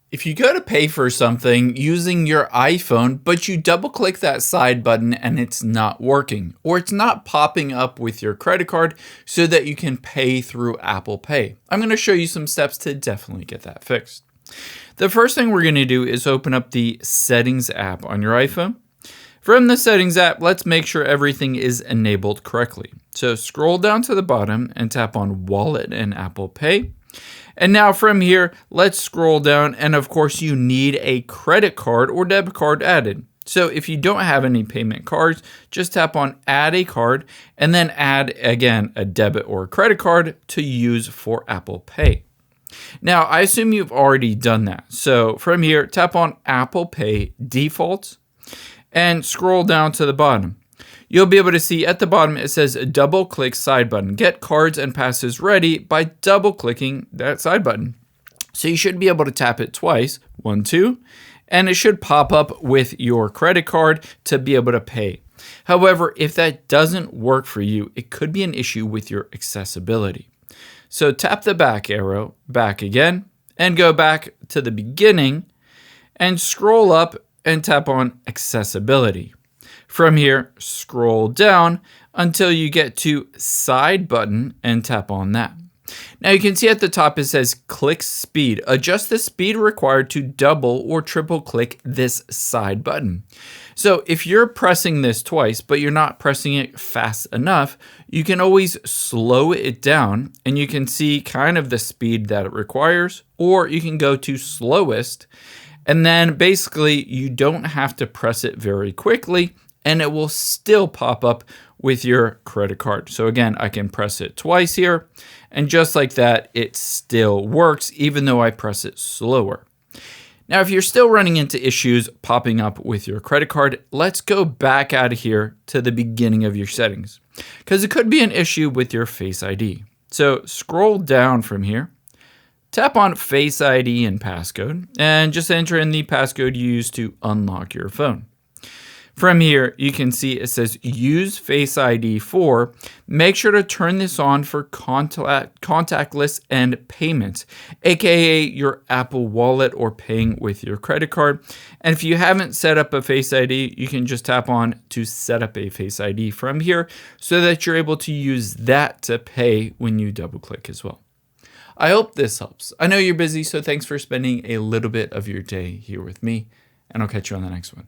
If you go to pay for something using your iPhone, but you double click that side button and it's not working, or it's not popping up with your credit card so that you can pay through Apple Pay, I'm going to show you some steps to definitely get that fixed. The first thing we're going to do is open up the Settings app on your iPhone. From the Settings app, let's make sure everything is enabled correctly. So scroll down to the bottom and tap on Wallet and Apple Pay. And now from here, let's scroll down, and of course you need a credit card or debit card added. So if you don't have any payment cards, just tap on Add a Card and then add again a debit or credit card to use for Apple Pay. Now I assume you've already done that. So from here, tap on Apple Pay Defaults and scroll down to the bottom. You'll be able to see at the bottom it says double click side button. Get cards and passes ready by double clicking that side button. So you should be able to tap it twice, 1, 2, and it should pop up with your credit card to be able to pay. However, if that doesn't work for you, it could be an issue with your accessibility. So tap the back arrow back again and go back to the beginning and scroll up and tap on accessibility. From here, scroll down until you get to side button and tap on that. Now you can see at the top it says click speed. Adjust the speed required to double or triple click this side button. So if you're pressing this twice, but you're not pressing it fast enough, you can always slow it down and you can see kind of the speed that it requires, or you can go to slowest. And then basically you don't have to press it very quickly and it will still pop up with your credit card. So again, I can press it twice here, and just like that, it still works even though I press it slower. Now, if you're still running into issues popping up with your credit card, let's go back out of here to the beginning of your settings, because it could be an issue with your Face ID. So scroll down from here, tap on Face ID and passcode, and just enter in the passcode you use to unlock your phone. From here, you can see it says use Face ID for. Make sure to turn this on for contactless and payments, aka your Apple Wallet or paying with your credit card. And if you haven't set up a Face ID, you can just tap on to set up a Face ID from here so that you're able to use that to pay when you double click as well. I hope this helps. I know you're busy, so thanks for spending a little bit of your day here with me, and I'll catch you on the next one.